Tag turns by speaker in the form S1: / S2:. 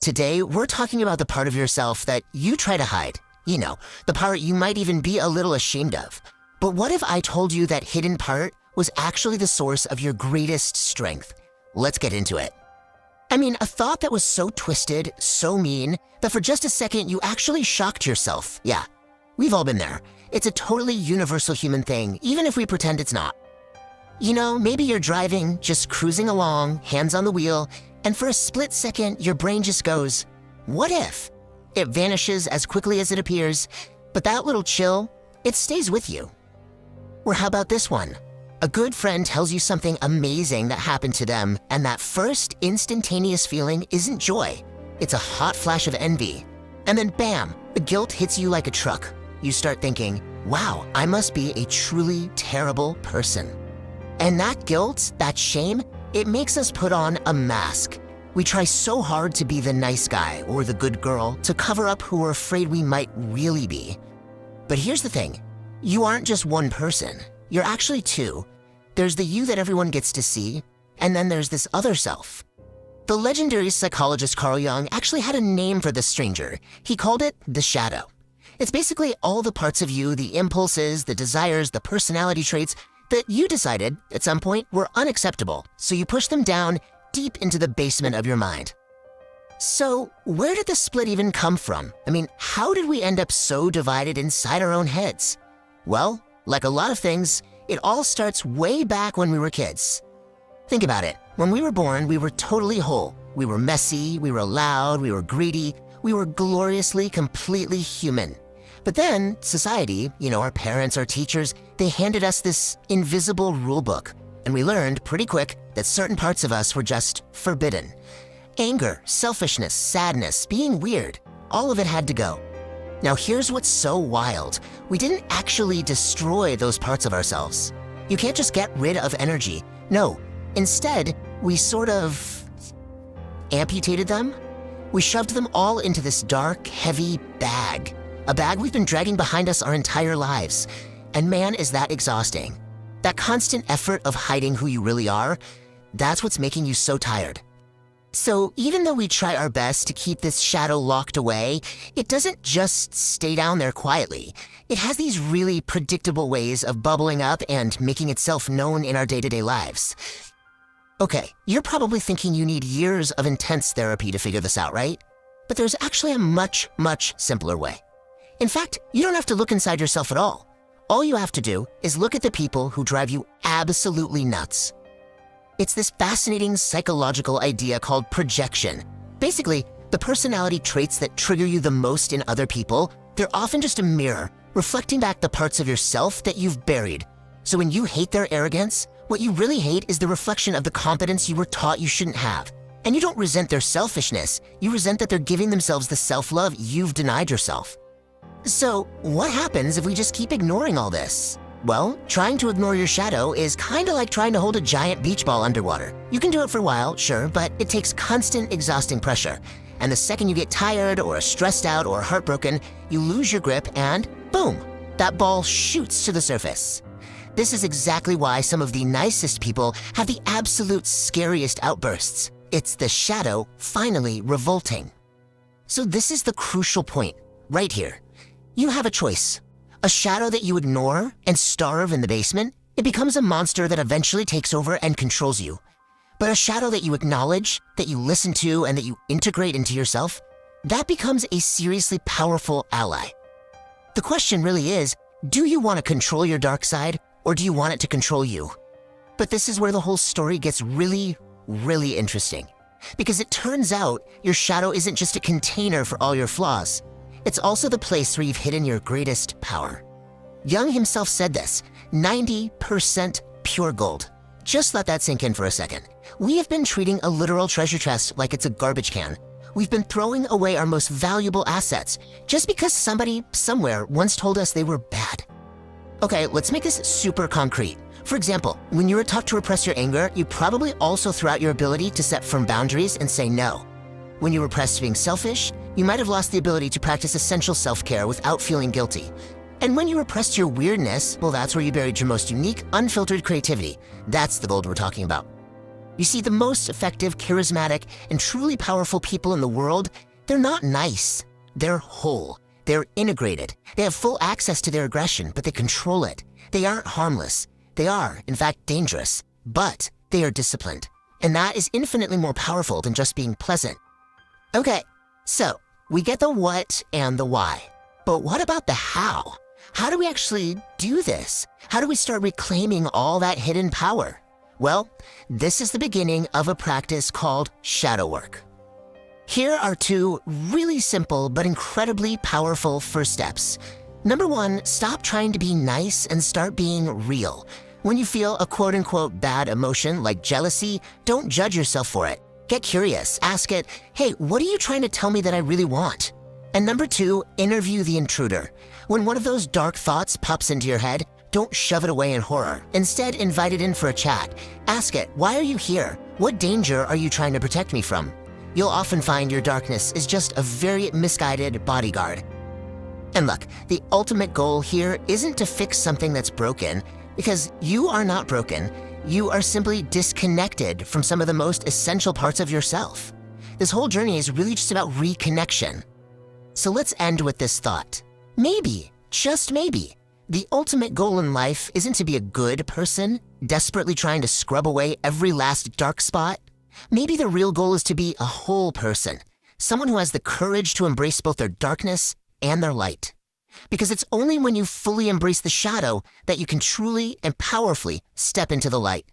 S1: Today, we're talking about the part of yourself that you try to hide. You know, the part you might even be a little ashamed of. But what if I told you that hidden part was actually the source of your greatest strength? Let's get into it. I mean, a thought that was so twisted, so mean, that for just a second you actually shocked yourself. Yeah, we've all been there. It's a totally universal human thing, even if we pretend it's not. You know, maybe you're driving, just cruising along, hands on the wheel, and for a split second, your brain just goes, what if? It vanishes as quickly as it appears, but that little chill, it stays with you. Or how about this one? A good friend tells you something amazing that happened to them, and that first instantaneous feeling isn't joy. It's a hot flash of envy. And then bam, the guilt hits you like a truck. You start thinking, wow, I must be a truly terrible person. And that guilt, that shame, it makes us put on a mask. We try so hard to be the nice guy or the good girl to cover up who we're afraid we might really be. But here's the thing. You aren't just one person. You're actually two. There's the you that everyone gets to see, and then there's this other self. The legendary psychologist Carl Jung actually had a name for this stranger. He called it the shadow. It's basically all the parts of you, the impulses, the desires, the personality traits that you decided at some point were unacceptable, so you push them down deep into the basement of your mind. So where did the split even come from? I mean, how did we end up so divided inside our own heads? Well, like a lot of things, it all starts way back when we were kids. Think about it. When we were born, we were totally whole. We were messy, we were loud, we were greedy, we were gloriously, completely human. But then society, our parents, our teachers, they handed us this invisible rule book, and we learned pretty quick that certain parts of us were just forbidden. Anger, selfishness, sadness, being weird, all of it had to go. Now here's what's so wild. We didn't actually destroy those parts of ourselves. You can't just get rid of energy. No, instead, we sort of amputated them. We shoved them all into this dark, heavy bag. A bag we've been dragging behind us our entire lives. And man, is that exhausting. That constant effort of hiding who you really are, that's what's making you so tired. So even though we try our best to keep this shadow locked away, it doesn't just stay down there quietly. It has these really predictable ways of bubbling up and making itself known in our day-to-day lives. Okay, you're probably thinking you need years of intense therapy to figure this out, right? But there's actually a much, much simpler way. In fact, you don't have to look inside yourself at all. All you have to do is look at the people who drive you absolutely nuts. It's this fascinating psychological idea called projection. Basically, the personality traits that trigger you the most in other people, they're often just a mirror, reflecting back the parts of yourself that you've buried. So when you hate their arrogance, what you really hate is the reflection of the competence you were taught you shouldn't have. And you don't resent their selfishness, you resent that they're giving themselves the self-love you've denied yourself. So what happens if we just keep ignoring all this? Well, trying to ignore your shadow is kind of like trying to hold a giant beach ball underwater. You can do it for a while, sure, but it takes constant, exhausting pressure. And the second you get tired or stressed out or heartbroken, you lose your grip and boom, that ball shoots to the surface. This is exactly why some of the nicest people have the absolute scariest outbursts. It's the shadow finally revolting. So this is the crucial point, right here. You have a choice. A shadow that you ignore and starve in the basement, it becomes a monster that eventually takes over and controls you. But a shadow that you acknowledge, that you listen to, and that you integrate into yourself, that becomes a seriously powerful ally. The question really is, do you want to control your dark side, or do you want it to control you? But this is where the whole story gets really, really interesting. Because it turns out your shadow isn't just a container for all your flaws. It's also the place where you've hidden your greatest power. Jung himself said this, 90% pure gold. Just let that sink in for a second. We have been treating a literal treasure chest like it's a garbage can. We've been throwing away our most valuable assets just because somebody, somewhere, once told us they were bad. Okay, let's make this super concrete. For example, when you were taught to repress your anger, you probably also threw out your ability to set firm boundaries and say no. When you repressed being selfish, you might have lost the ability to practice essential self-care without feeling guilty. And when you repressed your weirdness, well, that's where you buried your most unique, unfiltered creativity. That's the gold we're talking about. You see, the most effective, charismatic, and truly powerful people in the world, they're not nice. They're whole. They're integrated. They have full access to their aggression, but they control it. They aren't harmless. They are, in fact, dangerous. But they are disciplined. And that is infinitely more powerful than just being pleasant. Okay, so we get the what and the why. But what about the how? How do we actually do this? How do we start reclaiming all that hidden power? Well, this is the beginning of a practice called shadow work. Here are two really simple but incredibly powerful first steps. Number one, stop trying to be nice and start being real. When you feel a quote-unquote bad emotion like jealousy, don't judge yourself for it. Get curious. Ask it, hey, what are you trying to tell me that I really want? And number two, interview the intruder. When one of those dark thoughts pops into your head, don't shove it away in horror. Instead, invite it in for a chat. Ask it, why are you here? What danger are you trying to protect me from? You'll often find your darkness is just a very misguided bodyguard. And look, the ultimate goal here isn't to fix something that's broken, because you are not broken. You are simply disconnected from some of the most essential parts of yourself. This whole journey is really just about reconnection. So let's end with this thought. Maybe, just maybe, the ultimate goal in life isn't to be a good person, desperately trying to scrub away every last dark spot. Maybe the real goal is to be a whole person, someone who has the courage to embrace both their darkness and their light. Because it's only when you fully embrace the shadow that you can truly and powerfully step into the light.